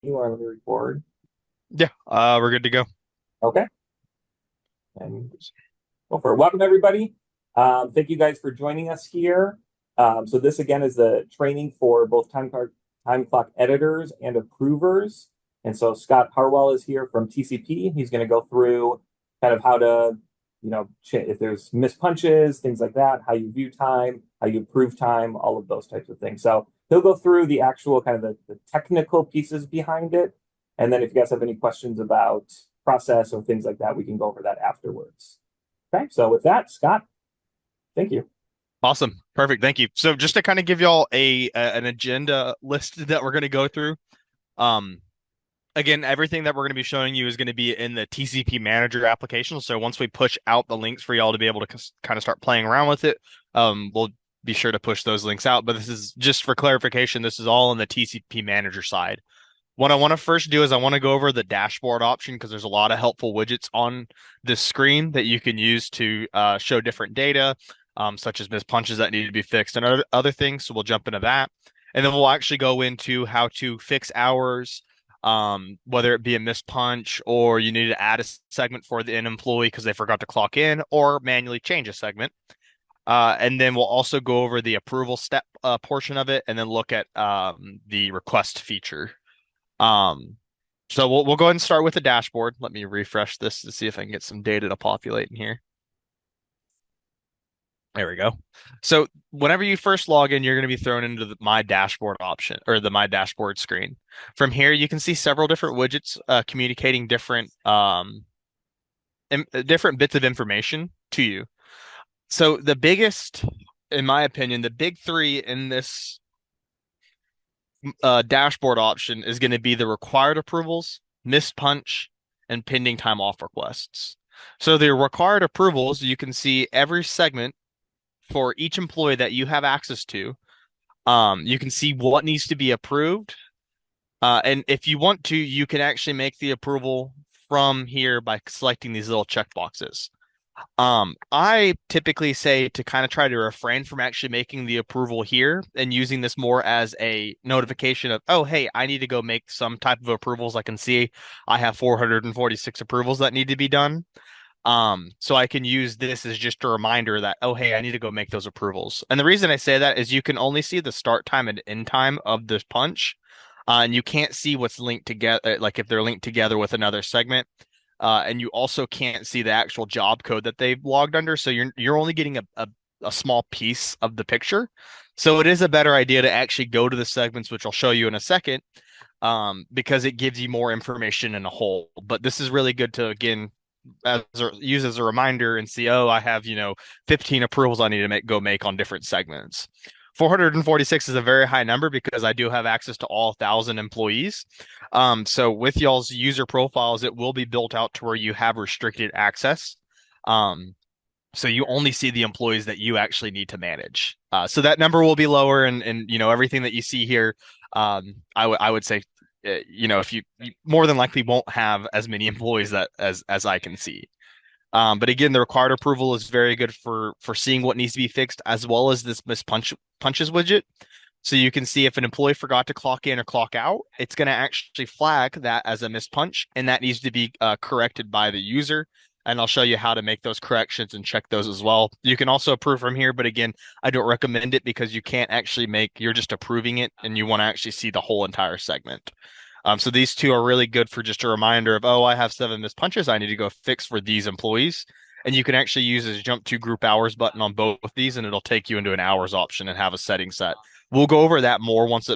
You are on the record. Yeah, we're good to go. Okay. And go for it. Welcome, everybody. Thank you guys for joining us here. So this again is the training for both time clock editors and approvers. And so Scott Harwell is here from TCP. He's going to go through kind of how to, if there's missed punches, things like that, how you view time, how you approve time, all of those types of things. So he'll go through the actual kind of the technical pieces behind it. And then if you guys have any questions about process or things like that, we can go over that afterwards. Okay, so with that, Scott, thank you. Awesome. Perfect. Thank you. So just to kind of give y'all an agenda list that we're going to go through. Um, Again, everything that we're going to be showing you is going to be in the TCP manager application. So once we push out the links for y'all to be able to kind of start playing around with it, we'll be sure to push those links out. But this is just for clarification. This is all in the TCP manager side. What I want to first do is I want to go over the dashboard option because there's a lot of helpful widgets on this screen that you can use to show different data, such as missed punches that need to be fixed and other things. So we'll jump into that. And then we'll actually go into how to fix hours, whether it be a missed punch or you need to add a segment for the employee because they forgot to clock in or manually change a segment. And then we'll also go over the approval step portion of it and then look at the request feature. Um, so we'll go ahead and start with the dashboard. Let me refresh this to see if I can get some data to populate in here. There we go. So whenever you first log in, you're going to be thrown into the My Dashboard option or the My Dashboard screen. From here, you can see several different widgets communicating different bits of information to you. So the biggest, in my opinion, the big three in this dashboard option is going to be the required approvals, missed punch, and pending time off requests. So the required approvals, you can see every segment for each employee that you have access to. You can see what needs to be approved. And if you want to, you can actually make the approval from here by selecting these little check boxes. I typically say to kind of try to refrain from actually making the approval here and using this more as a notification of, oh, hey, I need to go make some type of approvals. I can see I have 446 approvals that need to be done. So I can use this as just a reminder that, oh, hey, I need to go make those approvals. And the reason I say that is you can only see the start time and end time of this punch, and you can't see what's linked together, like if they're linked together with another segment. And you also can't see the actual job code that they've logged under. So you're only getting a small piece of the picture. So it is a better idea to actually go to the segments, which I'll show you in a second, because it gives you more information in a whole. But this is really good to, again, use as a reminder and see, oh, I have, 15 approvals I need to make on different segments. 446 is a very high number because I do have access to all 1,000 employees. So with y'all's user profiles, it will be built out to where you have restricted access. Um, so you only see the employees that you actually need to manage. So that number will be lower, and everything that you see here, I would say, if you more than likely won't have as many employees that as I can see. But again, the required approval is very good for seeing what needs to be fixed, as well as this miss punches widget. So you can see if an employee forgot to clock in or clock out, it's going to actually flag that as a missed punch, and that needs to be corrected by the user. And I'll show you how to make those corrections and check those as well. You can also approve from here, but again, I don't recommend it because you can't actually you're just approving it and you want to actually see the whole entire segment. So these two are really good for just a reminder of, oh, I have 7 missed punches I need to go fix for these employees. And you can actually use this jump to group hours button on both of these, and it'll take you into an hours option and have a setting set. We'll go over that more once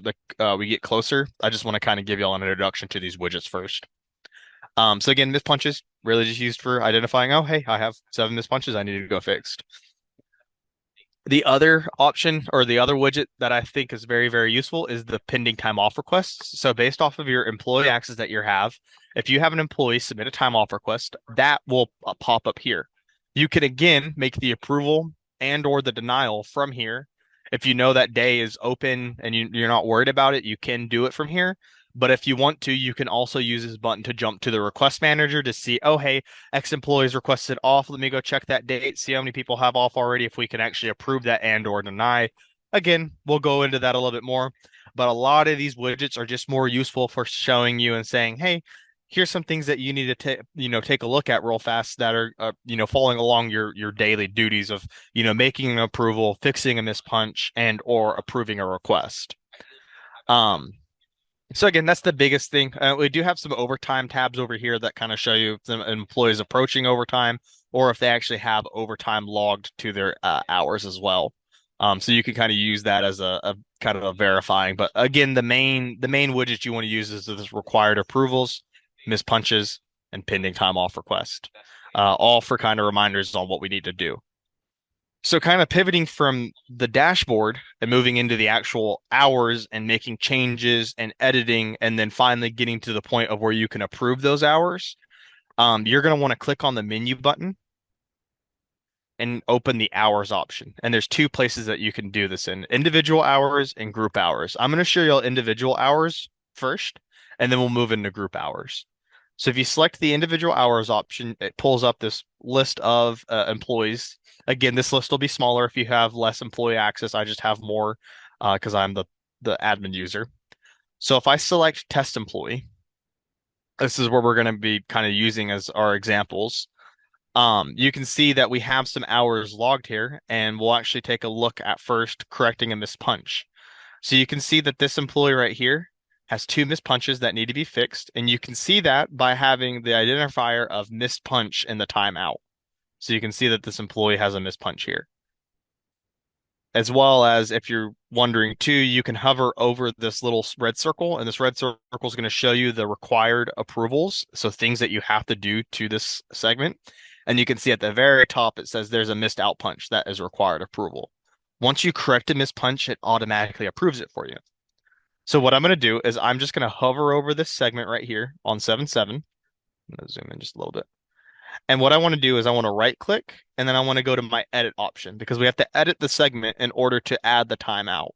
we get closer. I just want to kind of give y'all an introduction to these widgets first. So again, missed punches really just used for identifying, oh, hey, I have 7 missed punches I need to go fixed. The other option or the other widget that I think is very, very useful is the pending time off requests. So based off of your employee access that you have, if you have an employee submit a time off request, that will pop up here. You can again make the approval and or the denial from here. If you know that day is open and you're not worried about it, you can do it from here. But if you want to, you can also use this button to jump to the request manager to see, oh, hey, X employees requested off. Let me go check that date, see how many people have off already, if we can actually approve that and or deny. Again, we'll go into that a little bit more. but a lot of these widgets are just more useful for showing you and saying, hey, here's some things that you need to take a look at real fast that are following along your daily duties of making an approval, fixing a mispunch, and or approving a request. Um, so again, that's the biggest thing. We do have some overtime tabs over here that kind of show you if the employees approaching overtime or if they actually have overtime logged to their hours as well. So you can kind of use that as a kind of a verifying. But again, the main widget you want to use is this required approvals, mispunches, and pending time off request. All for kind of reminders on what we need to do. So kind of pivoting from the dashboard and moving into the actual hours and making changes and editing, and then finally getting to the point of where you can approve those hours. You're going to want to click on the menu button and open the hours option. And there's two places that you can do this in: individual hours and group hours. I'm going to show you all individual hours first, and then we'll move into group hours. So if you select the individual hours option, it pulls up this list of employees. Again, this list will be smaller if you have less employee access. I just have more because I'm the admin user. So if I select test employee, this is where we're going to be kind of using as our examples. You can see that we have some hours logged here, and we'll actually take a look at first correcting a mispunch. So you can see that this employee right here has two missed punches that need to be fixed, and you can see that by having the identifier of missed punch in the timeout. So you can see that this employee has a missed punch here. As well as, if you're wondering too, you can hover over this little red circle, and this red circle is going to show you the required approvals, so things that you have to do to this segment. And you can see at the very top it says there's a missed out punch that is required approval. Once you correct a missed punch, it automatically approves it for you. So what I'm going to do is I'm just going to hover over this segment right here on 7.7. I'm going to zoom in just a little bit. And what I want to do is I want to right click, and then I want to go to my edit option because we have to edit the segment in order to add the timeout.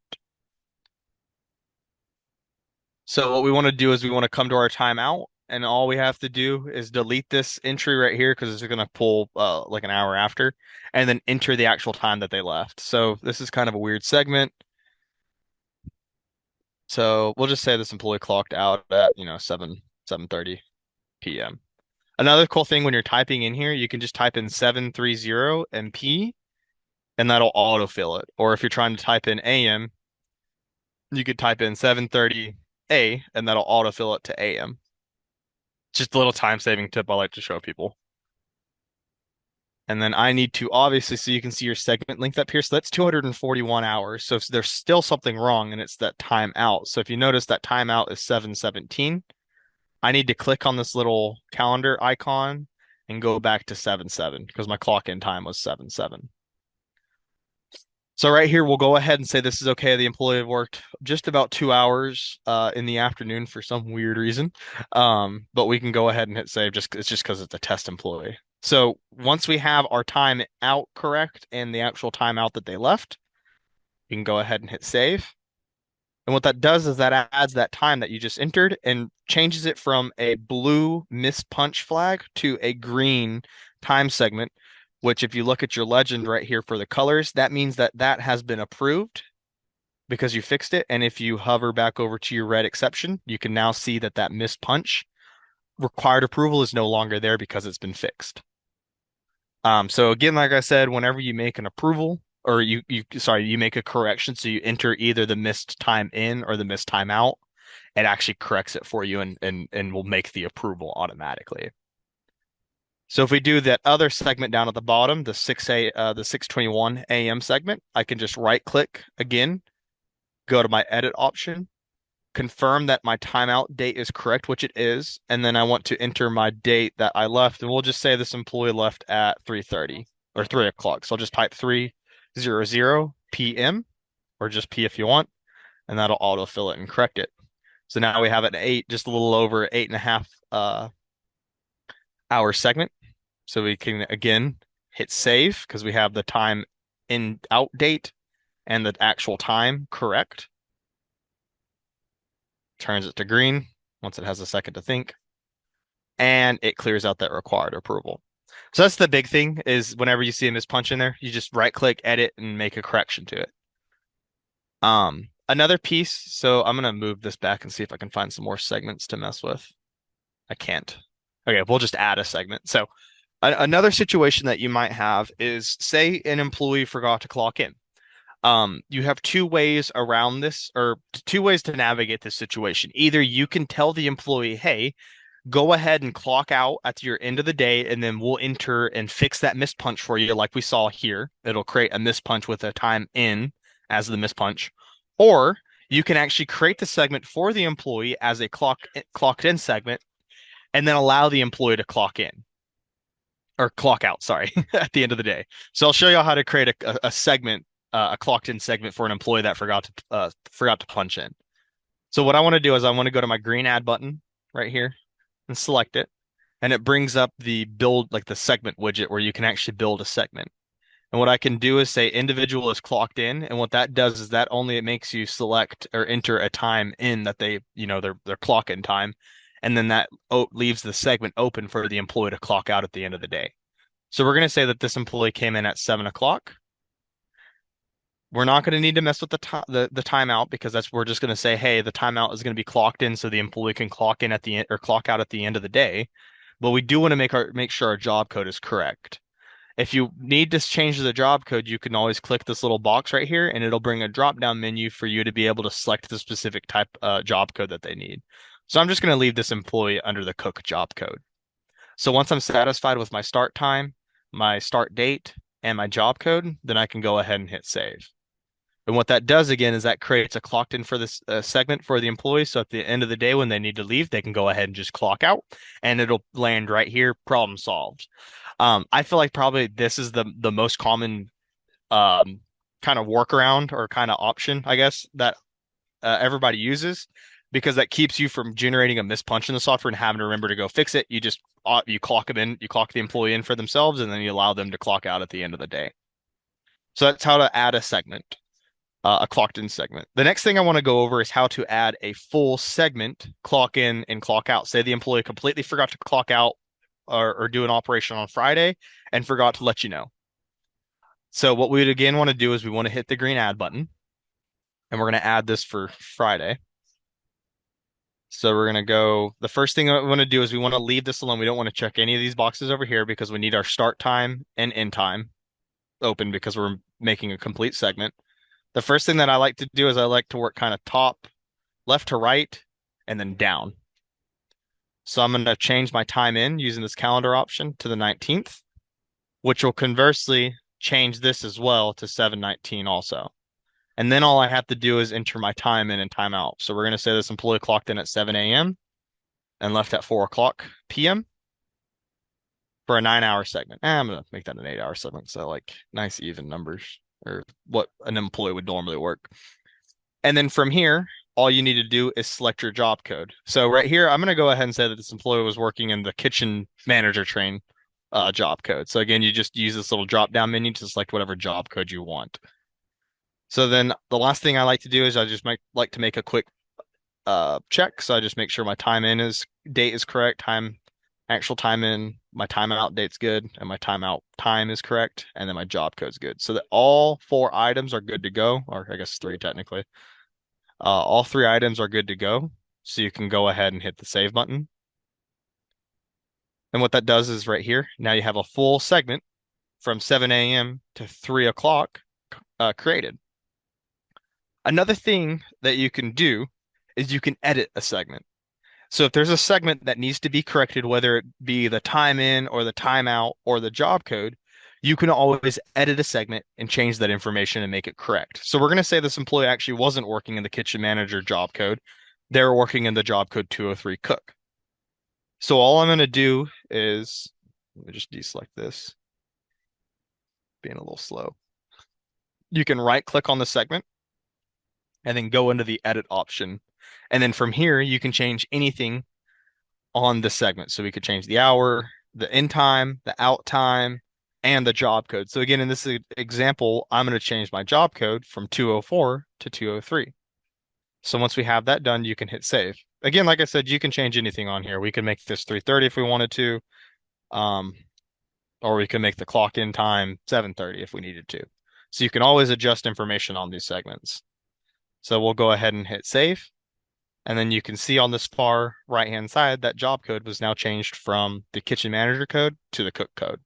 So what we want to do is we want to come to our timeout, and all we have to do is delete this entry right here because it's going to pull like an hour after, and then enter the actual time that they left. So this is kind of a weird segment. So we'll just say this employee clocked out at 7:30 p.m. Another cool thing when you're typing in here, you can just type in 730 and P, and that'll autofill it. Or if you're trying to type in AM, you could type in 730 A, and that'll autofill it to AM. Just a little time saving tip I like to show people. And then I need to obviously, so you can see your segment length up here. So that's 241 hours. So if there's still something wrong, and it's that timeout. So if you notice that timeout is 7:17, I need to click on this little calendar icon and go back to 7:7 because my clock in time was 7:7. So right here, we'll go ahead and say this is okay. The employee worked just about 2 hours in the afternoon for some weird reason. But we can go ahead and hit save. It's just because it's a test employee. So once we have our time out correct and the actual timeout that they left, you can go ahead and hit save. And what that does is that adds that time that you just entered and changes it from a blue missed punch flag to a green time segment, which if you look at your legend right here for the colors, that means that that has been approved because you fixed it. And if you hover back over to your red exception, you can now see that that missed punch required approval is no longer there because it's been fixed. So again, like I said, whenever you make an approval, or you make a correction, so you enter either the missed time in or the missed time out, it actually corrects it for you and will make the approval automatically. So if we do that other segment down at the bottom, the 6:21 a.m. segment, I can just right click again, go to my edit option, confirm that my timeout date is correct, which it is, and then I want to enter my date that I left, and we'll just say this employee left at 3:30 or 3 o'clock. So I'll just type 3:00 p.m. or just P if you want, and that'll autofill it and correct it. So now we have an just a little over 8.5 hour segment. So we can again hit save because we have the time in out date and the actual time correct. Turns it to green once it has a second to think, and it clears out that required approval. So that's the big thing is whenever you see a mispunch in there, you just right click, edit, and make a correction to it. Another piece, so I'm gonna move this back and see if I can find some more segments to mess with. I can't. Okay, we'll just add a segment. So another situation that you might have is say an employee forgot to clock in. You have two ways around this, or two ways to navigate this situation. Either you can tell the employee, hey, go ahead and clock out at your end of the day, and then we'll enter and fix that missed punch for you, like we saw here. It'll create a missed punch with a time in as the missed punch. Or you can actually create the segment for the employee as a clocked in segment, and then allow the employee to clock in or clock out, sorry, at the end of the day. So I'll show you how to create a segment, a clocked in segment for an employee that forgot to punch in. So what I want to do is I want to go to my green add button right here and select it. And it brings up the build, like the segment widget where you can actually build a segment. And what I can do is say individual is clocked in. And what that does is that only it makes you select or enter a time in that they, their clock in time. And then that leaves the segment open for the employee to clock out at the end of the day. So we're going to say that this employee came in at 7 o'clock. We're not going to need to mess with the timeout because we're just going to say, hey, the timeout is going to be clocked in so the employee can clock in at the end or clock out at the end of the day. But we do want to make sure our job code is correct. If you need to change the job code, you can always click this little box right here and it'll bring a drop down menu for you to be able to select the specific type job code that they need. So I'm just going to leave this employee under the cook job code. So once I'm satisfied with my start time, my start date, and my job code, then I can go ahead and hit save. And what that does again is that creates a clocked in for this segment for the employee. So at the end of the day, when they need to leave, they can go ahead and just clock out and it'll land right here, problem solved. I feel like probably this is the most common kind of workaround or kind of option, I guess, that everybody uses because that keeps you from generating a mispunch in the software and having to remember to go fix it. You just you clock them in, you clock the employee in for themselves, and then you allow them to clock out at the end of the day. So that's how to add a segment, a clocked in segment. The next thing I want to go over is how to add a full segment, clock in and clock out. Say the employee completely forgot to clock out or do an operation on Friday and forgot to let you know. So what we would again want to do is we want to hit the green add button and we're going to add this for Friday. So we're going to go, the first thing we want to do is we want to leave this alone. We don't want to check any of these boxes over here because we need our start time and end time open because we're making a complete segment. The first thing that I like to do is I like to work kind of top, left to right, and then down. So I'm going to change my time in using this calendar option to the 19th, which will conversely change this as well to 7/19 also. And then all I have to do is enter my time in and time out. So we're going to say this employee clocked in at 7 a.m. and left at 4 o'clock p.m. for a 9-hour segment. I'm going to make that an 8-hour segment. So like nice even numbers or what an employee would normally work. And then from here, all you need to do is select your job code. So right here, I'm going to go ahead and say that this employee was working in the kitchen manager train job code. So again, you just use this little drop down menu to select whatever job code you want. So then the last thing I like to do is I just like to make a quick check. So I just make sure my time in date is correct, actual time in, my timeout date's good, and my timeout time is correct, and then my job code's good. So that all 4 items are good to go, or I guess 3 technically. All 3 items are good to go. So you can go ahead and hit the save button. And what that does is right here, now you have a full segment from 7 a.m. to 3 o'clock created. Another thing that you can do is you can edit a segment. So if there's a segment that needs to be corrected, whether it be the time in or the timeout or the job code, you can always edit a segment and change that information and make it correct. So we're going to say this employee actually wasn't working in the kitchen manager job code. They're working in the job code 203 cook. So all I'm going to do is, let me just deselect this, being a little slow. You can right click on the segment and then go into the edit option. And then from here, you can change anything on the segment. So we could change the hour, the in time, the out time, and the job code. So again, in this example, I'm going to change my job code from 204 to 203. So once we have that done, you can hit save. Again, like I said, you can change anything on here. We can make this 3:30 if we wanted to, or we can make the clock in time 7:30 if we needed to. So you can always adjust information on these segments. So we'll go ahead and hit save. And then you can see on this far right-hand side that job code was now changed from the kitchen manager code to the cook code.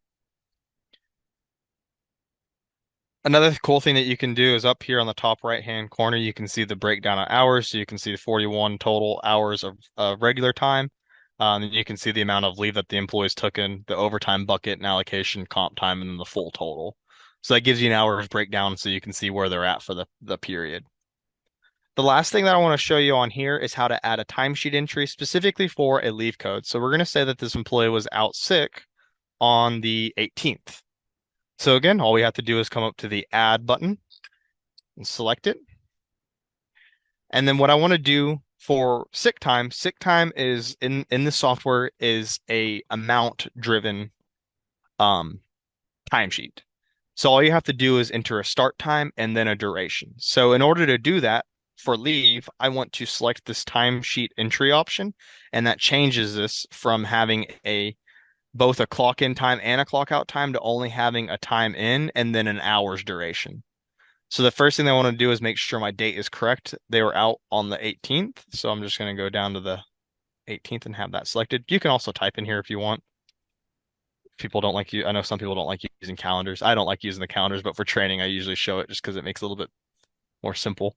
Another cool thing that you can do is up here on the top right-hand corner, you can see the breakdown of hours. So you can see the 41 total hours of regular time. And you can see the amount of leave that the employees took in, the overtime bucket and allocation, comp time, and then the full total. So that gives you an hours breakdown so you can see where they're at for the period. The last thing that I want to show you on here is how to add a timesheet entry specifically for a leave code. So we're going to say that this employee was out sick on the 18th. So again, all we have to do is come up to the add button and select it. And then what I want to do for sick time is in the software is a amount driven timesheet. So all you have to do is enter a start time and then a duration. So in order to do that for leave, I want to select this timesheet entry option, and that changes this from having both a clock in time and a clock out time to only having a time in and then an hour's duration. So the first thing I want to do is make sure my date is correct. They were out on the 18th, so I'm just going to go down to the 18th and have that selected. You can also type in here if you want. People don't like you. I know some people don't like using calendars. I don't like using the calendars, but for training, I usually show it just because it makes it a little bit more simple.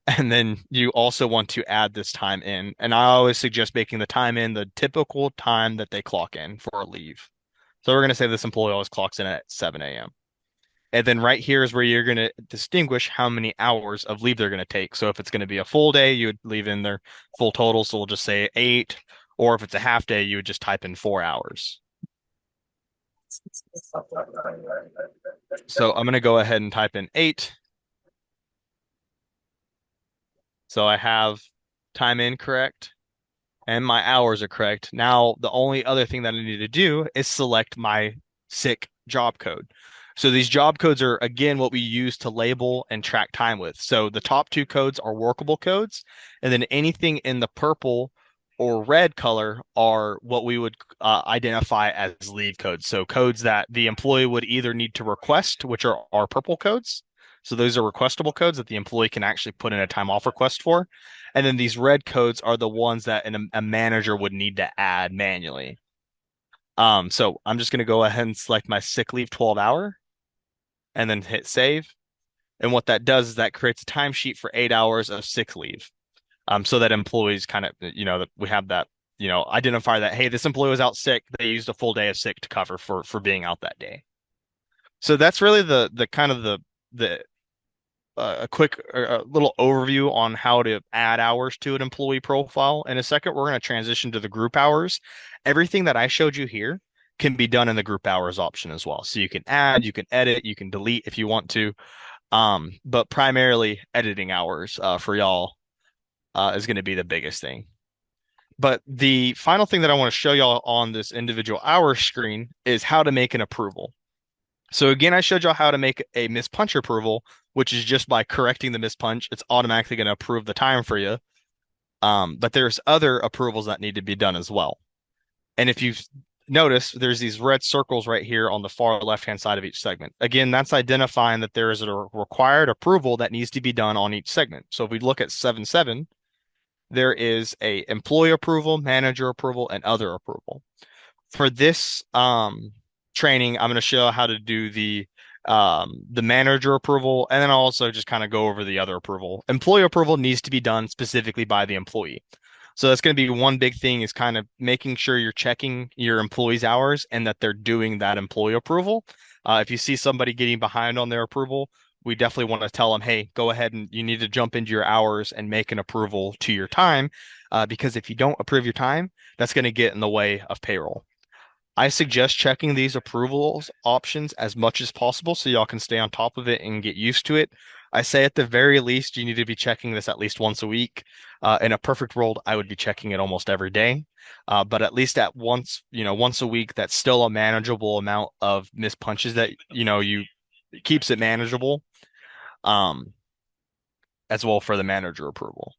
And then you also want to add this time in. And I always suggest making the time in the typical time that they clock in for a leave. So we're going to say this employee always clocks in at 7 a.m. And then right here is where you're going to distinguish how many hours of leave they're going to take. So if it's going to be a full day, you would leave in their full total. So we'll just say 8. Or if it's a half day, you would just type in 4 hours. So I'm going to go ahead and type in 8. So I have time in correct and my hours are correct. Now, the only other thing that I need to do is select my sick job code. So these job codes are, again, what we use to label and track time with. So the top 2 codes are workable codes, and then anything in the purple or red color are what we would identify as leave codes. So codes that the employee would either need to request, which are our purple codes. So those are requestable codes that the employee can actually put in a time off request for. And then these red codes are the ones that a manager would need to add manually. So I'm just going to go ahead and select my sick leave 12-hour and then hit save. And what that does is that creates a timesheet for 8 hours of sick leave. So that employees kind of, that we have that, identify that, hey, this employee was out sick. They used a full day of sick to cover for being out that day. So that's really the kind of the a quick little overview on how to add hours to an employee profile. In a second, we're going to transition to the group hours. Everything that I showed you here can be done in the group hours option as well. So you can add, you can edit, you can delete if you want to. But primarily editing hours for y'all is going to be the biggest thing. But the final thing that I want to show y'all on this individual hour screen is how to make an approval. So again, I showed y'all how to make a mispunch approval, which is just by correcting the mispunch, it's automatically going to approve the time for you. But there's other approvals that need to be done as well. And if you notice, there's these red circles right here on the far left-hand side of each segment. Again, that's identifying that there is a required approval that needs to be done on each segment. So if we look at 7.7, there is a employee approval, manager approval, and other approval. For this training, I'm going to show how to do the manager approval, and then I'll also just kind of go over the other approval. Employee approval needs to be done specifically by the employee. So that's going to be one big thing is kind of making sure you're checking your employees' hours and that they're doing that employee approval. If you see somebody getting behind on their approval, we definitely want to tell them, hey, go ahead and you need to jump into your hours and make an approval to your time. Because if you don't approve your time, that's going to get in the way of payroll. I suggest checking these approvals options as much as possible so y'all can stay on top of it and get used to it. I say at the very least, you need to be checking this at least once a week. In a perfect world, I would be checking it almost every day. But at least at once a week, that's still a manageable amount of missed punches that, it keeps it manageable. As well for the manager approval.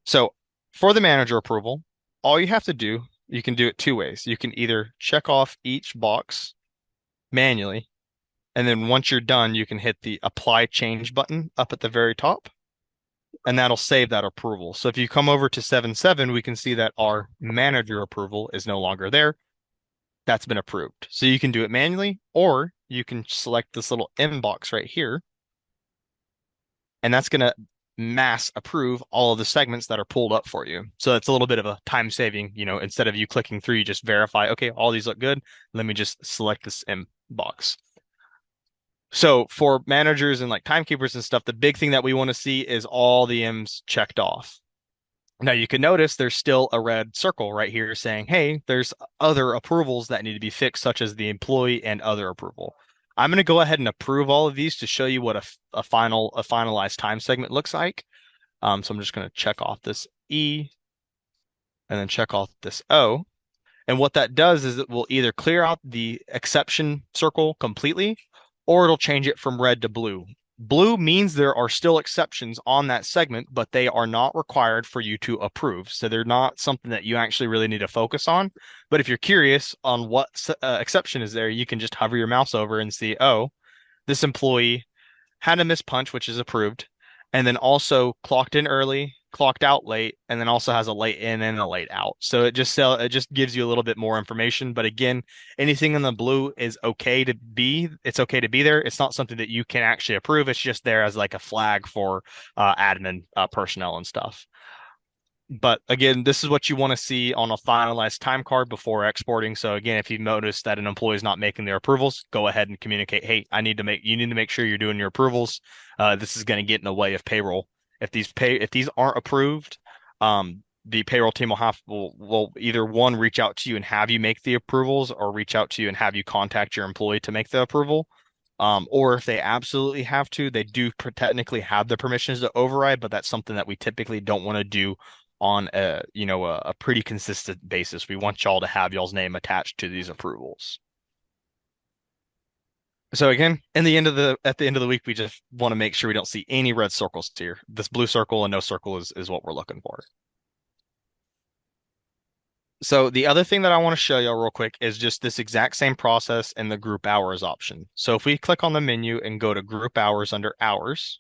So for the manager approval, all you have to do, you can do it 2 ways. You can either check off each box manually, and then once you're done, you can hit the apply change button up at the very top. and that'll save that approval. So if you come over to 7.7, we can see that our manager approval is no longer there. That's been approved. So you can do it manually, or you can select this little inbox right here, and that's going to mass approve all of the segments that are pulled up for you. So it's a little bit of a time saving, instead of you clicking through, you just verify, okay, all these look good. Let me just select this inbox. So for managers and like timekeepers and stuff, the big thing that we want to see is all the M's checked off. Now you can notice there's still a red circle right here saying, hey, there's other approvals that need to be fixed, such as the employee and other approval. I'm going to go ahead and approve all of these to show you what a finalized time segment looks like. So I'm just going to check off this E and then check off this O. And what that does is it will either clear out the exception circle completely, or it'll change it from red to blue. Blue means there are still exceptions on that segment, but they are not required for you to approve. So they're not something that you actually really need to focus on. But if you're curious on what exception is there, you can just hover your mouse over and see, oh, this employee had a missed punch, which is approved, and then also clocked in early, clocked out late, and then also has a late in and a late out. So it just gives you a little bit more information. But again, anything in the blue is okay to be. It's okay to be there. It's not something that you can actually approve. It's just there as like a flag for admin personnel and stuff. But again, this is what you want to see on a finalized time card before exporting. So again, if you notice that an employee is not making their approvals, go ahead and communicate, hey, you need to make sure you're doing your approvals. This is going to get in the way of payroll. If these aren't approved, the payroll team will either one, reach out to you and have you make the approvals, or reach out to you and have you contact your employee to make the approval. Or if they absolutely have to, they do technically have the permissions to override, but that's something that we typically don't want to do on a pretty consistent basis. We want y'all to have y'all's name attached to these approvals. So again, at the end of the week, we just want to make sure we don't see any red circles here. This blue circle and no circle is what we're looking for. So the other thing that I want to show y'all real quick is just this exact same process in the group hours option. So if we click on the menu and go to group hours under hours,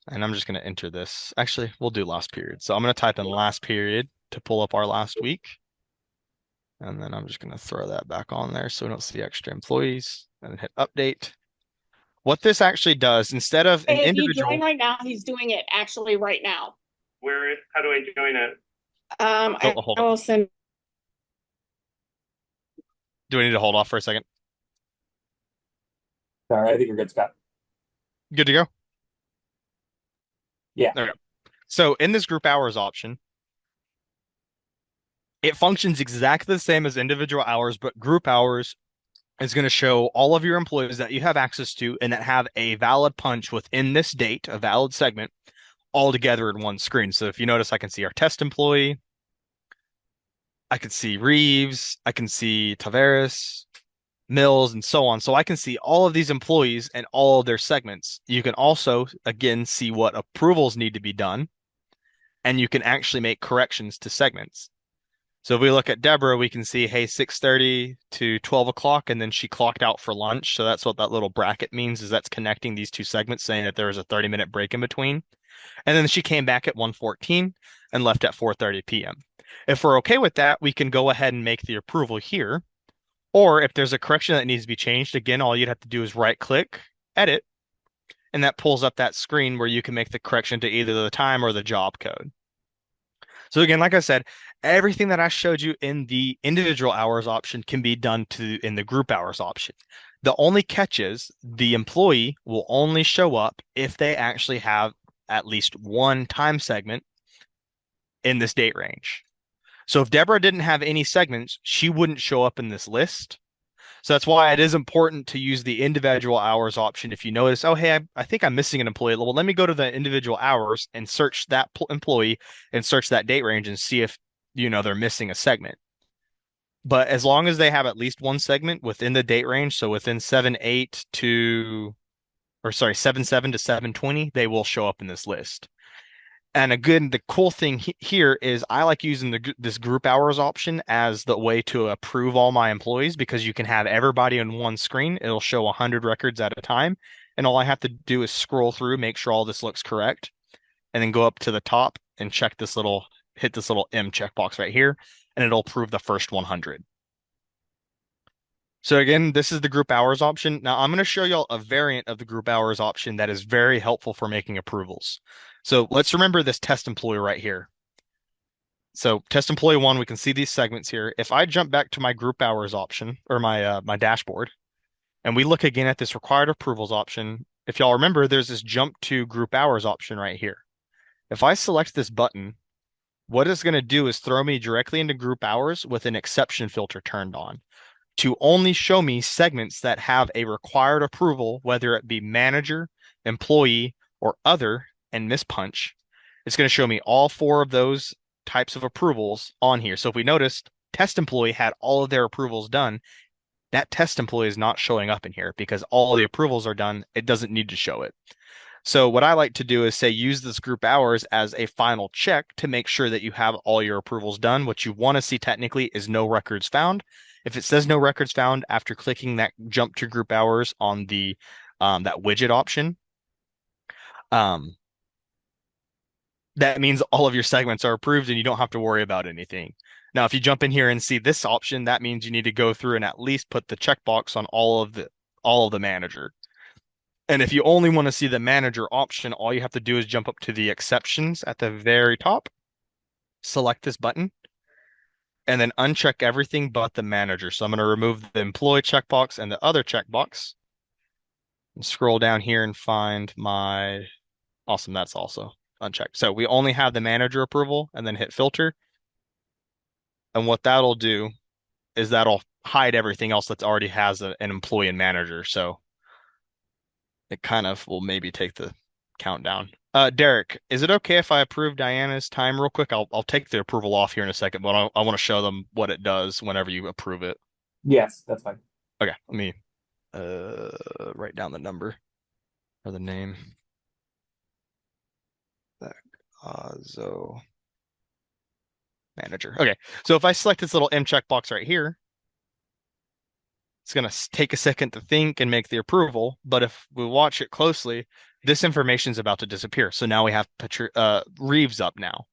and I'm just going to enter this. Actually, we'll do last period. So I'm going to type in last period to pull up our last week. And then I'm just going to throw that back on there so we don't see extra employees, and hit update. What this actually does, instead of an Hey, if you individual, join right now, he's doing it actually right now. How do I join it? hold I on. will send. Do we need to hold off for a second? Sorry, I think you're good, Scott. Good to go? Yeah. There we go. So in this group hours option, it functions exactly the same as individual hours, but group hours is going to show all of your employees that you have access to and that have a valid punch within this date, a valid segment, all together in one screen. So if you notice, I can see our test employee, I can see Reeves, I can see Tavares, Mills, and so on. So I can see all of these employees and all of their segments. You can also, again, see what approvals need to be done, and you can actually make corrections to segments. So if we look at Deborah, we can see, hey, 6:30 to 12 o'clock, and then she clocked out for lunch. So that's what that little bracket means, is that's connecting these two segments, saying that there was a 30-minute break in between. And then she came back at 1:14 and left at 4:30 p.m. If we're okay with that, we can go ahead and make the approval here. Or if there's a correction that needs to be changed, again, all you'd have to do is right click, edit, and that pulls up that screen where you can make the correction to either the time or the job code. So again, like I said, everything that I showed you in the individual hours option can be done in the group hours option. The only catch is the employee will only show up if they actually have at least one time segment in this date range. So if Deborah didn't have any segments, she wouldn't show up in this list. So that's why it is important to use the individual hours option. If you notice, oh, hey, I think I'm missing an employee. Well, let me go to the individual hours and search that employee and search that date range and see if, they're missing a segment. But as long as they have at least one segment within the date range, so within 7/8 to, or sorry, 7/7 to 7/20, they will show up in this list. And again, the cool thing here is I like using this group hours option as the way to approve all my employees, because you can have everybody on one screen. It'll show 100 records at a time. And all I have to do is scroll through, make sure all this looks correct, and then go up to the top and hit this little M checkbox right here, and it'll approve the first 100. So again, this is the group hours option. Now I'm going to show y'all a variant of the group hours option that is very helpful for making approvals. So let's remember this test employee right here. So test employee 1, we can see these segments here. If I jump back to my group hours option or my dashboard, and we look again at this required approvals option, if y'all remember, there's this jump to group hours option right here. If I select this button, what it's going to do is throw me directly into group hours with an exception filter turned on to only show me segments that have a required approval, whether it be manager, employee, or other, and miss punch. It's going to show me all 4 of those types of approvals on here. So if we noticed, test employee had all of their approvals done. That test employee is not showing up in here because all the approvals are done. It doesn't need to show it. So what I like to do is say use this group hours as a final check to make sure that you have all your approvals done. What you want to see technically is no records found. If it says no records found after clicking that jump to group hours on the that widget option, that means all of your segments are approved and you don't have to worry about anything. Now, if you jump in here and see this option, that means you need to go through and at least put the checkbox on all of the manager. And if you only want to see the manager option, all you have to do is jump up to the exceptions at the very top, select this button, and then uncheck everything but the manager. So I'm going to remove the employee checkbox and the other checkbox. And scroll down here and find my awesome. That's also unchecked. So we only have the manager approval and then hit filter. And what that'll do is that'll hide everything else that already has an employee and manager. So it kind of will maybe take the countdown. Derek, is it okay if I approve Diana's time real quick? I'll take the approval off here in a second, but I want to show them what it does whenever you approve it. Yes, that's fine. Okay, let me write down the number or the name. Manager. Okay, so if I select this little M checkbox right here, it's going to take a second to think and make the approval. But if we watch it closely, this information is about to disappear. So now we have Reeves up now.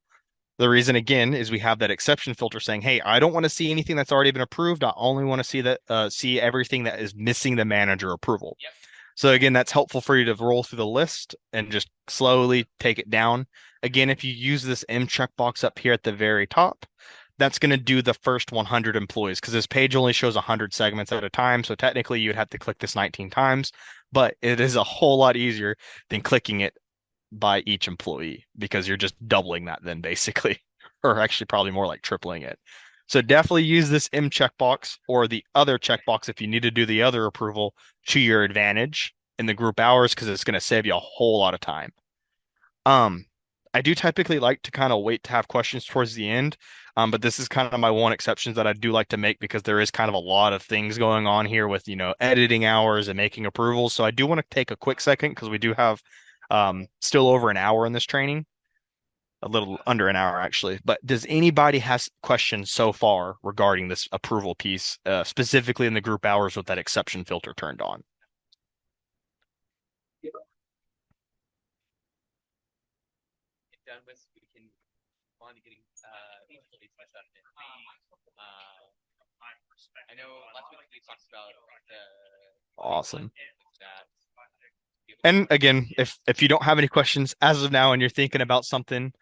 The reason, again, is we have that exception filter saying, hey, I don't want to see anything that's already been approved. I only want to see everything that is missing the manager approval. Yep. So again, that's helpful for you to roll through the list and just slowly take it down. Again, if you use this M checkbox up here at the very top, that's going to do the first 100 employees because this page only shows 100 segments at a time. So technically you'd have to click this 19 times, but it is a whole lot easier than clicking it by each employee because you're just doubling that then basically, or actually probably more like tripling it. So definitely use this M checkbox or the other checkbox if you need to do the other approval to your advantage in the group hours because it's going to save you a whole lot of time. I do typically like to kind of wait to have questions towards the end, but this is kind of my one exception that I do like to make because there is kind of a lot of things going on here with, editing hours and making approvals. So I do want to take a quick second because we do have still over an hour in this training, a little under an hour actually. But does anybody has questions so far regarding this approval piece, specifically in the group hours with that exception filter turned on? Done with, we can go on to getting I know last week we talked about the awesome. And again, if you don't have any questions as of now and you're thinking about something,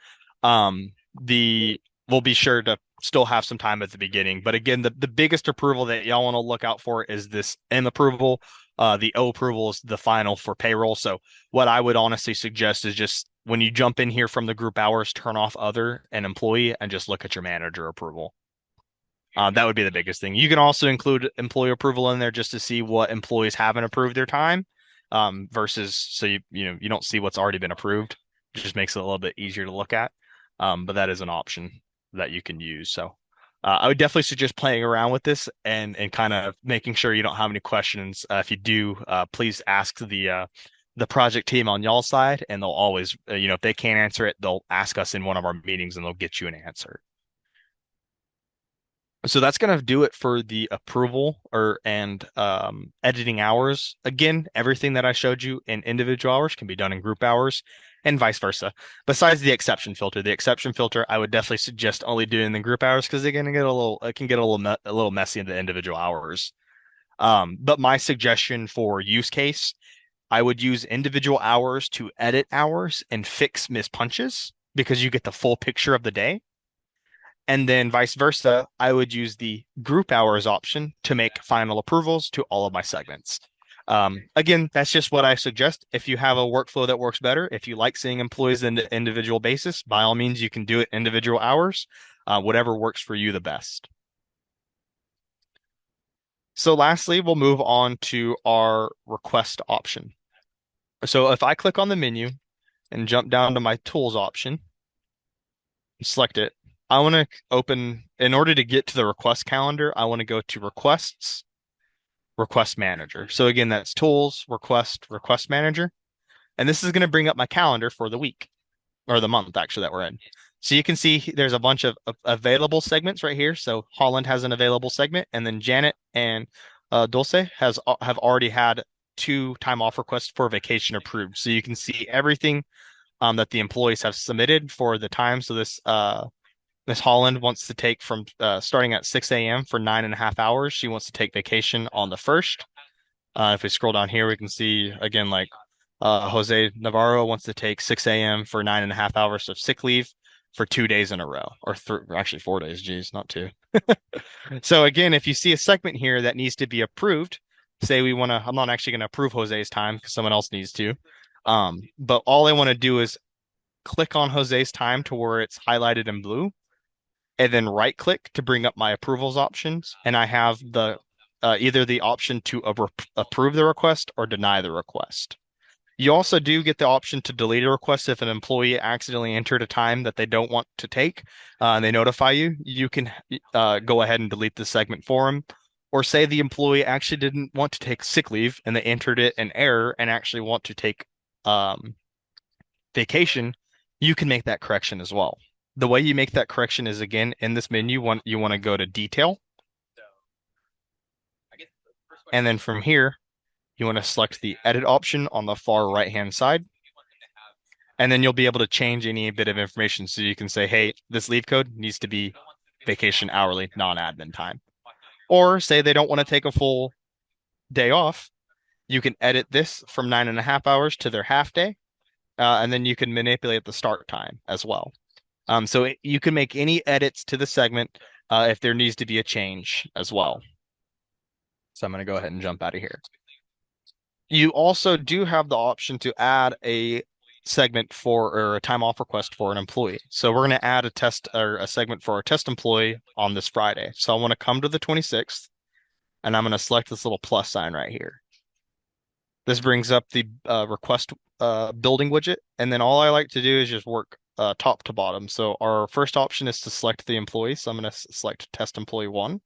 we'll be sure to still have some time at the beginning. But again, the biggest approval that y'all want to look out for is this M approval. The O approval is the final for payroll. So what I would honestly suggest is just when you jump in here from the group hours, turn off other and employee and just look at your manager approval. That would be the biggest thing. You can also include employee approval in there just to see what employees haven't approved their time versus so you don't see what's already been approved. It just makes it a little bit easier to look at. But that is an option that you can use. So I would definitely suggest playing around with this and kind of making sure you don't have any questions. If you do, please ask the project team on y'all side, and they'll always, if they can't answer it, they'll ask us in one of our meetings and they'll get you an answer. So that's going to do it for the approval and editing hours. Again, everything that I showed you in individual hours can be done in group hours and vice versa. Besides the exception filter, I would definitely suggest only doing the group hours because it can get a little messy in the individual hours. But my suggestion for use case, I would use individual hours to edit hours and fix missed punches because you get the full picture of the day. And then vice versa, I would use the group hours option to make final approvals to all of my segments. Again, that's just what I suggest. If you have a workflow that works better, if you like seeing employees on an individual basis, by all means, you can do it individual hours, whatever works for you the best. So lastly, we'll move on to our request option. So if I click on the menu and jump down to my tools option, select it, I want to open, in order to get to the request calendar, I want to go to requests, request manager. So again, that's tools, request manager. And this is going to bring up my calendar for the week or the month actually that we're in. So you can see there's a bunch of available segments right here. So Holland has an available segment, and then Janet and Dulce have already had 2 time off requests for vacation approved. So you can see everything that the employees have submitted for the time. So this Miss Holland wants to take from starting at 6 a.m. for 9.5 hours. She wants to take vacation on the 1st. If we scroll down here, we can see again, like Jose Navarro wants to take 6 a.m. for 9.5 hours of sick leave for 2 days in a row, or actually 4 days. Geez, not 2. So again, if you see a segment here that needs to be approved, say we want to, I'm not actually going to approve Jose's time because someone else needs to. But all I want to do is click on Jose's time to where it's highlighted in blue, and then right click to bring up my approvals options. And I have the either the option to approve the request or deny the request. You also do get the option to delete a request if an employee accidentally entered a time that they don't want to take, and they notify you. You can go ahead and delete the segment for them. Or say the employee actually didn't want to take sick leave and they entered it in error and actually want to take vacation, you can make that correction as well. The way you make that correction is, again, in this menu, you want to go to detail. And then from here, you want to select the edit option on the far right-hand side. And then you'll be able to change any bit of information. So you can say, hey, this leave code needs to be vacation hourly, non-admin time. Or say they don't want to take a full day off. You can edit this from 9.5 hours to their half day. And then you can manipulate the start time as well. So you can make any edits to the segment if there needs to be a change as well. So I'm going to go ahead and jump out of here. You also do have the option to add a segment or a time off request for an employee. So we're going to add a test or a segment for our test employee on this Friday. So I want to come to the 26th, and I'm going to select this little plus sign right here. This brings up the request building widget, and then all I like to do is just work top to bottom. So our first option is to select the employee. So I'm going to select test employee 1.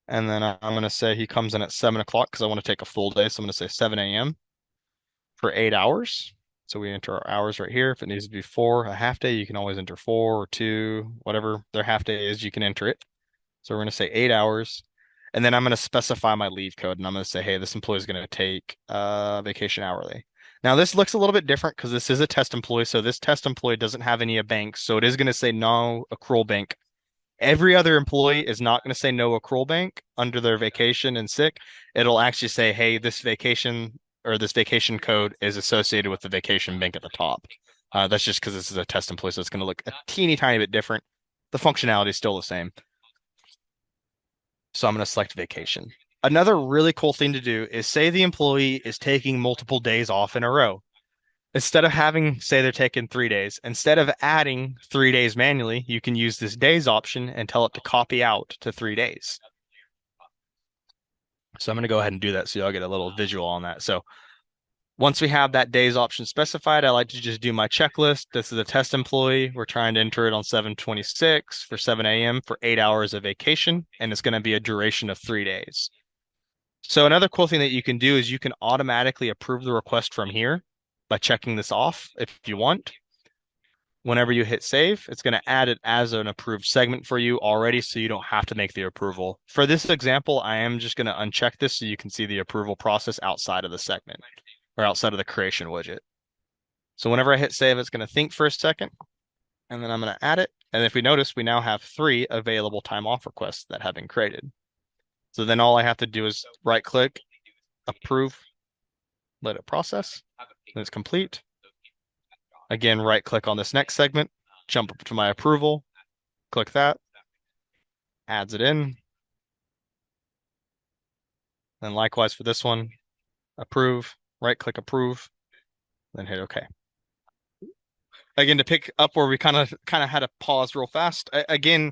And then I'm going to say he comes in at 7 o'clock because I want to take a full day. So I'm going to say 7 a.m. for 8 hours. So we enter our hours right here. If it needs to be 4, a half day, you can always enter 4 or 2, whatever their half day is, you can enter it. So we're going to say 8 hours. And then I'm going to specify my leave code. And I'm going to say, hey, this employee is going to take vacation hourly. Now, this looks a little bit different because this is a test employee. So this test employee doesn't have any banks. So it is going to say no accrual bank. Every other employee is not going to say no accrual bank under their vacation and sick. It'll actually say, hey, this vacation or this vacation code is associated with the vacation bank at the top. That's just because this is a test employee, so it's going to look a teeny tiny bit different. The functionality is still the same. So I'm going to select vacation. Another really cool thing to do is say the employee is taking multiple days off in a row. Instead of having, say they're taking 3 days, instead of adding 3 days manually, you can use this days option and tell it to copy out to 3 days. So I'm going to go ahead and do that so y'all get a little visual on that. So once we have that days option specified, I like to just do my checklist. This is a test employee. We're trying to enter it on 7/26 for 7 a.m. for 8 hours of vacation, and it's going to be a duration of 3 days. So another cool thing that you can do is you can automatically approve the request from here by checking this off if you want. Whenever you hit save, it's going to add it as an approved segment for you already, so you don't have to make the approval. For this example, I am just going to uncheck this so you can see the approval process outside of the segment or outside of the creation widget. So whenever I hit save, it's going to think for a second, and then I'm going to add it. And if we notice, we now have 3 available time off requests that have been created. So then all I have to do is right click, approve, let it process, and it's complete. Again, right click on this next segment, jump up to my approval, click that, adds it in. Then likewise for this one, approve, right click approve, then hit OK. Again, to pick up where we kind of had to pause real fast. Again,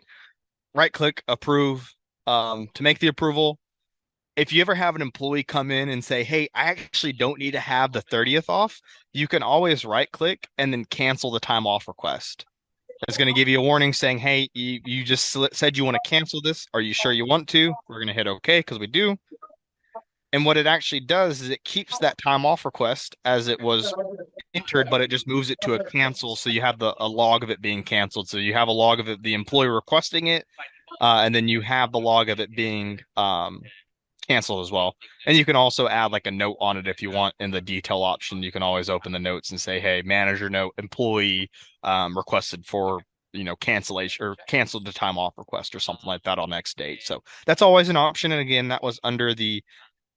right click approve to make the approval. If you ever have an employee come in and say, hey, I actually don't need to have the 30th off, you can always right click and then cancel the time off request. It's going to give you a warning saying, hey, you just said you want to cancel this. Are you sure you want to? We're going to hit OK because we do. And what it actually does is it keeps that time off request as it was entered, but it just moves it to a cancel. So you have a log of it being canceled. So you have a log of it, the employee requesting it, and then you have the log of it being canceled as well. And you can also add like a note on it if you want in the detail option. You can always open the notes and say, hey, manager note, employee requested for cancellation or canceled the time off request or something like that on next date. So that's always an option. And again, that was under the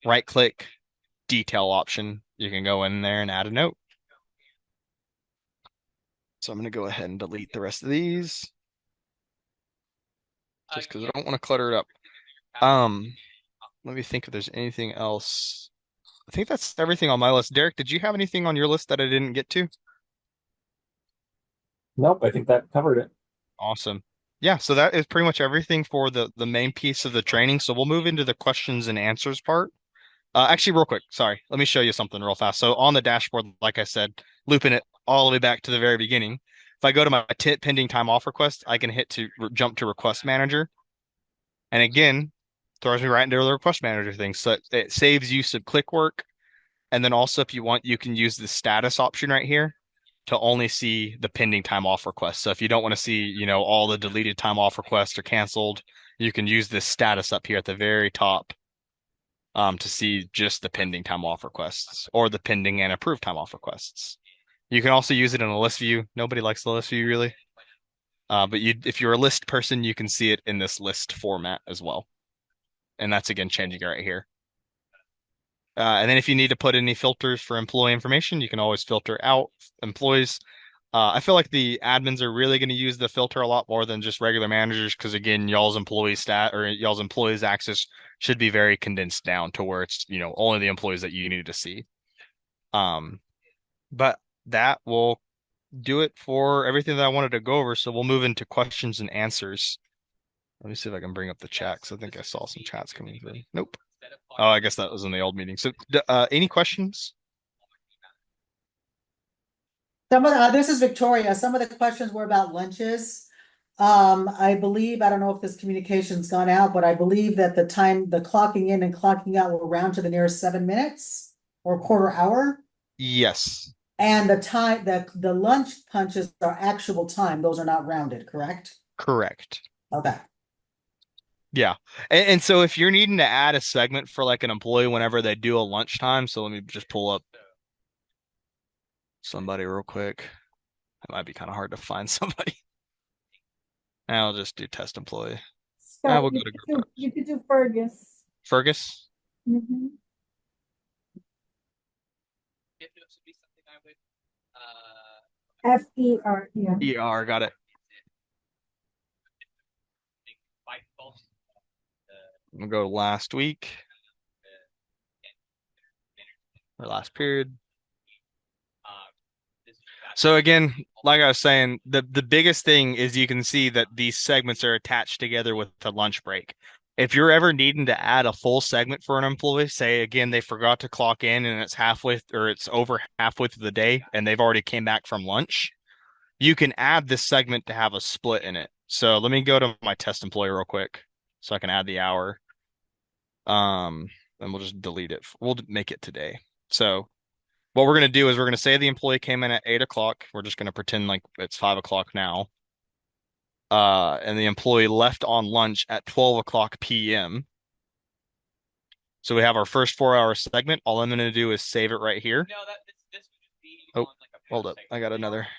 right click detail option. You can go in there and add a note. So I'm going to go ahead and delete the rest of these just because I don't want to clutter it up. Let me think if there's anything else. I think that's everything on my list. Derek, did you have anything on your list that I didn't get to? Nope, I think that covered it. Awesome. Yeah, so that is pretty much everything for the main piece of the training. So we'll move into the questions and answers part. Actually, real quick, sorry. Let me show you something real fast. So on the dashboard, like I said, looping it all the way back to the very beginning. If I go to my pending time off request, I can hit to jump to request manager. And again, throws me right into the request manager thing. So it saves use of click work. And then also if you want, you can use the status option right here to only see the pending time off requests. So if you don't want to see, all the deleted time off requests or canceled, you can use this status up here at the very top to see just the pending time off requests or the pending and approved time off requests. You can also use it in a list view. Nobody likes the list view really. But if you're a list person, you can see it in this list format as well. And that's again changing it right here. And then if you need to put any filters for employee information, you can always filter out employees. I feel like the admins are really going to use the filter a lot more than just regular managers because again, y'all's employees access should be very condensed down to where it's only the employees that you need to see. But that will do it for everything that I wanted to go over. So we'll move into questions and answers. Let me see if I can bring up the chat because I think I saw some chats coming through. Nope. Oh, I guess that was in the old meeting. So any questions? This is Victoria. Some of the questions were about lunches. I believe, I don't know if this communication's gone out, but I believe that the clocking in and clocking out will round to the nearest 7 minutes or quarter hour. Yes. And the time the lunch punches are actual time. Those are not rounded, correct? Correct. Okay. Yeah. And so if you're needing to add a segment for like an employee whenever they do a lunchtime, so let me just pull up somebody real quick. It might be kind of hard to find somebody. I'll just do test employee. Scott, We'll go to group. you could do Fergus. Fergus? Mm-hmm. If it should be something I would FER, yeah. ER, got it. We'll go last week. Or last period. So again, like I was saying, the biggest thing is you can see that these segments are attached together with the lunch break. If you're ever needing to add a full segment for an employee, say again they forgot to clock in and it's over halfway through the day and they've already came back from lunch, you can add this segment to have a split in it. So let me go to my test employee real quick so I can add the hour. And we'll just delete it. We'll make it today. So What we're going to do is we're going to say the employee came in at 8 o'clock. We're just going to pretend like it's 5 o'clock now. And the employee left on lunch at 12 o'clock p.m. So we have our first 4-hour segment. All I'm going to do is save it right here. No, this would just be Oh, on like a hold past up. segment. I got They another already-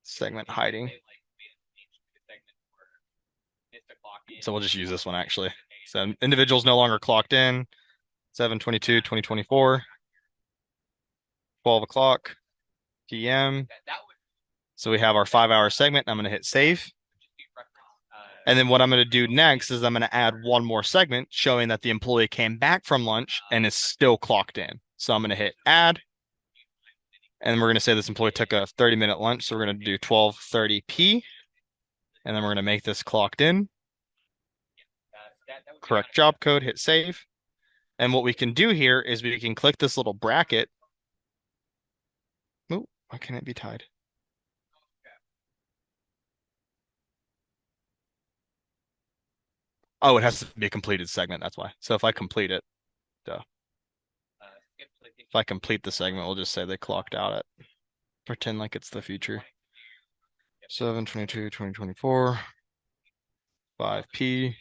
segment they hiding. like made a change to the segment where missed a clock in. So we'll just use this one actually. So individuals no longer clocked in. 7/22/2024. 12 o'clock p.m. That would So we have our 5-hour segment. I'm going to hit save. just be reference. And then what I'm going to do next is I'm going to add one more segment showing that the employee came back from lunch and is still clocked in. So I'm going to hit add. And we're going to say this employee took a 30-minute lunch. So we're going to do 12:30 p. And then we're going to make this clocked in. That would be Correct kind job code, hit save. And what we can do here is we can click this little bracket. Oh, why can't it be tied? Oh, it has to be a completed segment. That's why. So if I complete it, if I complete the segment, we'll just say they clocked out at, pretend like it's the future. 7/22/2024, 5 p.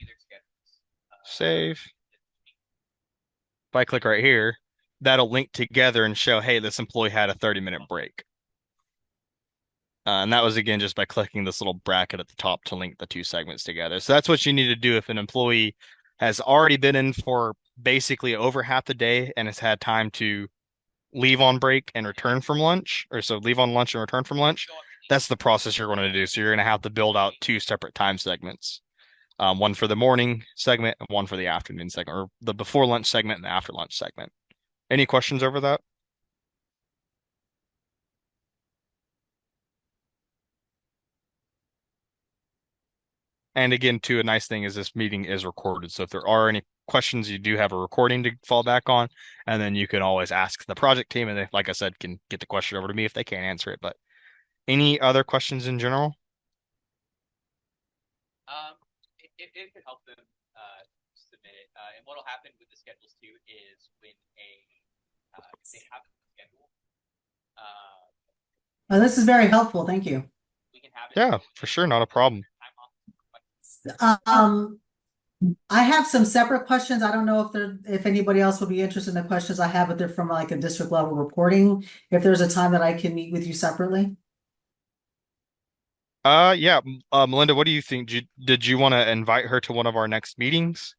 Save. If I click right here, that'll link together and show, hey, this employee had a 30-minute break. And that was, again, just by clicking this little bracket at the top to link the two segments together. So that's what you need to do if an employee has already been in for basically over half the day and has had time to leave on break and return from lunch, or so leave on lunch and return from lunch. That's the process you're going to do. So you're going to have to build out two separate time segments. One for the morning segment and one for the afternoon segment, or the before lunch segment and the after lunch segment. Any questions over that? And again, too, a nice thing is this meeting is recorded. So if there are any questions, you do have a recording to fall back on, and then you can always ask the project team, and they, like I said, can get the question over to me if they can't answer it. But any other questions in general? it could help them submit it. And what'll happen with the schedules too is when if they have a schedule, Well, this is very helpful. Thank you. we can have it. Yeah, for sure, not a problem. Time off. I have some separate questions. I don't know if anybody else would be interested in the questions I have, but they're from like a district level reporting. If there's a time that I can meet with you separately. Yeah. Melinda, what do you think? Did you want to invite her to one of our next meetings?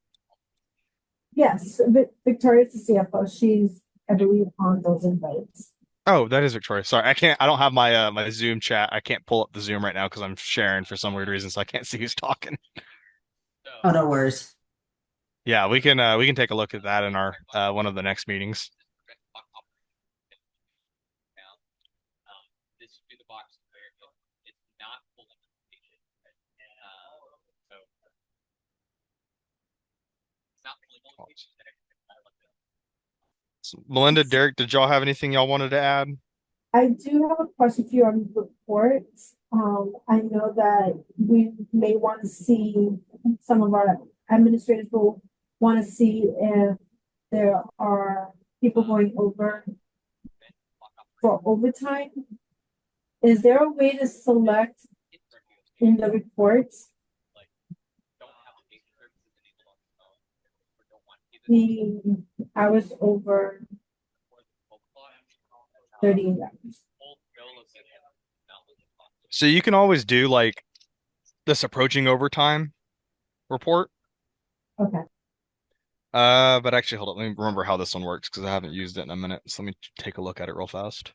Yes, Victoria's the CFO. She's, I believe, on those invites. Oh, that is Victoria. Sorry, I don't have my my Zoom chat. I can't pull up the Zoom right now because I'm sharing for some weird reason, so I can't see who's talking. Oh, no worries. Yeah, we can take a look at that in our one of the next meetings. This should be the box where it's not full implementation. So it's not full implementation. Melinda, Derek, did y'all have anything y'all wanted to add? I do have a question for you on reports. I know that we may want to see, some of our administrators will want to see if there are people going over for overtime. Is there a way to select in the reports the hours over 38 hours? So you can always do like this approaching overtime report. Okay. But actually, hold on. Let me remember how this one works because I haven't used it in a minute. So let me take a look at it real fast.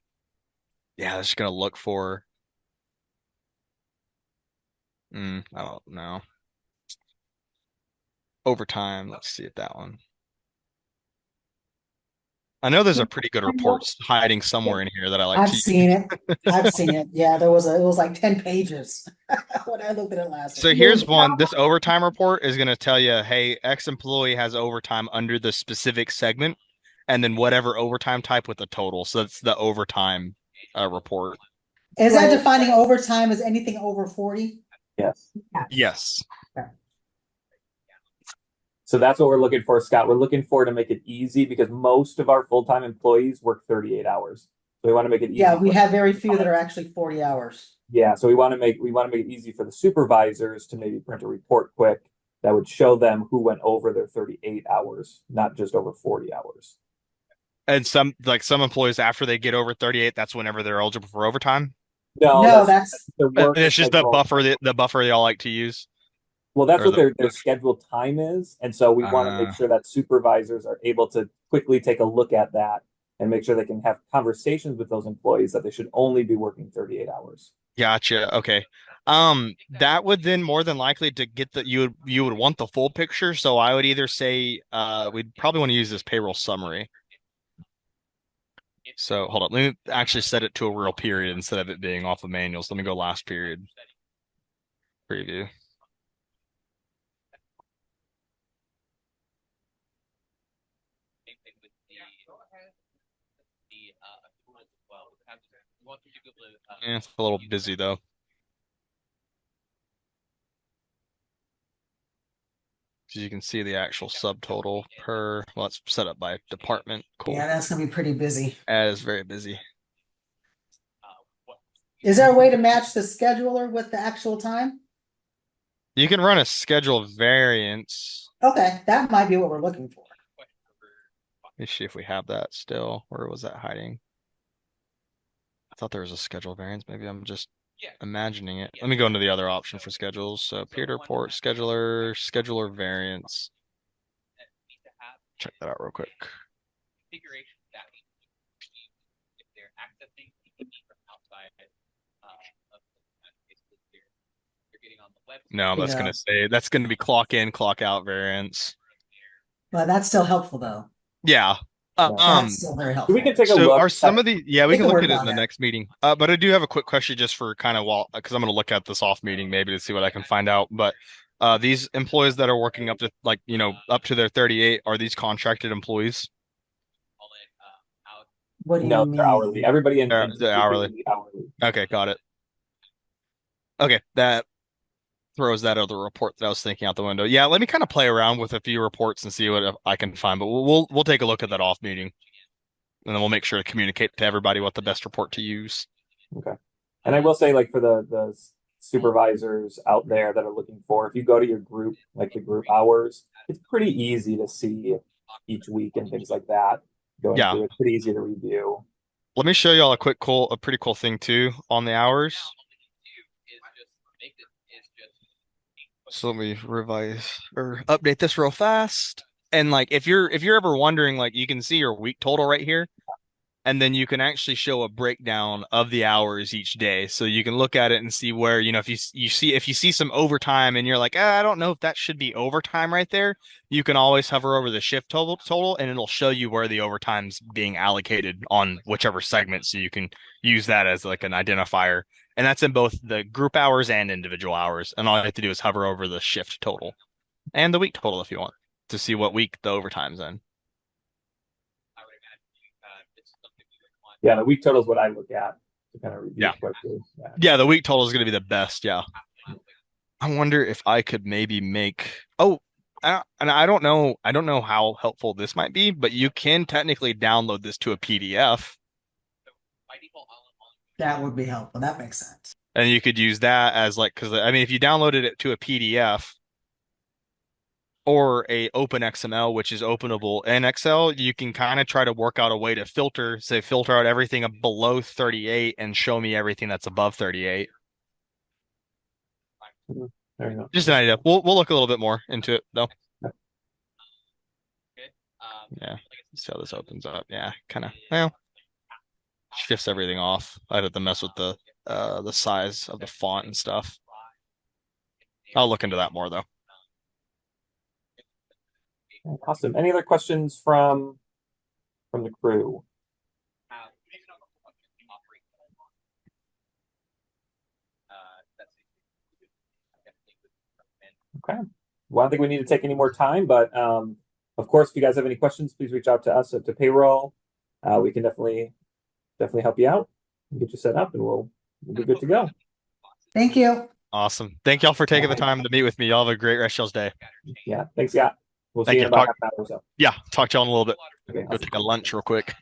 Yeah, it's just gonna look for. I don't know. Overtime. Let's see at that one. I know there's a pretty good report hiding somewhere in here that I like I've to seen use. it. I've seen it. Yeah, it was like 10 pages when I looked at it last So week. here's one. This overtime report is going to tell you, hey, X employee has overtime under the specific segment, and then whatever overtime type with the total. So that's the overtime report. Is that defining overtime as anything over 40? Yes. Yes. Okay. So that's what we're looking for, Scott. We're looking for to make it easy because most of our full-time employees work 38 hours. So we want to make it easy. Yeah, we for- have very few that are actually 40 hours. Yeah, so we want to make it easy for the supervisors to maybe print a report quick that would show them who went over their 38 hours, not just over 40 hours. And some employees after they get over 38, that's whenever they're eligible for overtime. No, that's their work And it's just the schedule. buffer they all like to use. Well, that's or what the- their scheduled time is, and so we want to make sure that supervisors are able to quickly take a look at that and make sure they can have conversations with those employees that they should only be working 38 hours. Gotcha. Okay. That would then more than likely to get you would want the full picture. So I would either say we'd probably want to use this payroll summary. So hold on, let me actually set it to a real period instead of it being off of manuals. Let me go last period. Preview. Same thing with the approvals as well. We want them to be able to, Yeah, it's a little busy though. So you can see the actual subtotal per, well, it's set up by department. Cool. yeah, that's gonna be pretty busy. That is very busy. Is there a way to match the scheduler with the actual time? You can run a schedule variance. Okay, that might be what we're looking for. Let me see if we have that still. Where was that hiding? I thought there was a schedule variance. Maybe I'm just imagining it. Let me go into the other option for schedules. So peer to report, scheduler variance. Check that out real quick. configuration that if they're accessing TCP from outside of basically you're getting on the web. No, that's Yeah. gonna say that's gonna be clock in, clock out variance. Well, that's still helpful though. Yeah. That's still very helpful. We can take a So look. are some of the we We can can look work at it in on the it. next meeting. But I do have a quick question just for kind of because I'm gonna look at this off meeting maybe to see what I can find out. But these employees that are working up to up to their 38, are these contracted employees? Call it out. What do you No, mean? they're hourly. Everybody in They're TCP hourly. is hourly. Okay, got it. Okay, that throws that other report that I was thinking out the window. Yeah, let me kind of play around with a few reports and see what I can find. But we'll take a look at that off meeting, and then we'll make sure to communicate to everybody what the best report to use. Okay. And I will say, like for the supervisors out there that are looking for, if you go to your group, like the group hours, it's pretty easy to see each week and things like that. Going Yeah. through, it's pretty easy to review. Let me show y'all a pretty cool thing too on the hours. So let me revise or update this real fast. And like if you're ever wondering, like you can see your week total right here. And then you can actually show a breakdown of the hours each day. So you can look at it and see where, if you see some overtime and you're like, I don't know if that should be overtime right there. You can always hover over the shift total and it'll show you where the overtime's being allocated on whichever segment. So you can use that as like an identifier. And that's in both the group hours and individual hours. And all you have to do is hover over the shift total and the week total if you want to see what week the overtime's in. Yeah, the week total is what I look at to kind of review Yeah. quickly. Yeah, the week total is going to be the best. Yeah. I wonder if I could maybe make. Oh, and I don't know how helpful this might be, but you can technically download this to a PDF, That would be helpful. That makes sense. and you could use that as because if you downloaded it to a PDF or a open XML, which is openable in Excel, you can kind of try to work out a way to filter out everything below 38 and show me everything that's above 38. There you go. Just an idea. We'll look a little bit more into it though. Yeah. See how this opens up. Yeah, kind of. Shifts everything off. I'd have to mess with the size of the font and stuff. I'll look into that more though. Awesome. Any other questions from the crew? Okay. Well, I don't think we need to take any more time, but of course, if you guys have any questions, please reach out to us at payroll. We can definitely help you out and get you set up, and we'll be good to go. Thank you. Awesome. Thank y'all for taking the time to meet with me. Y'all have a great rest of y'all's day. Yeah. Thanks, Scott. We'll Thank see you in you. about Talk- half an hour or so. Yeah, talk to y'all in a little bit. Okay, Go take a lunch real quick.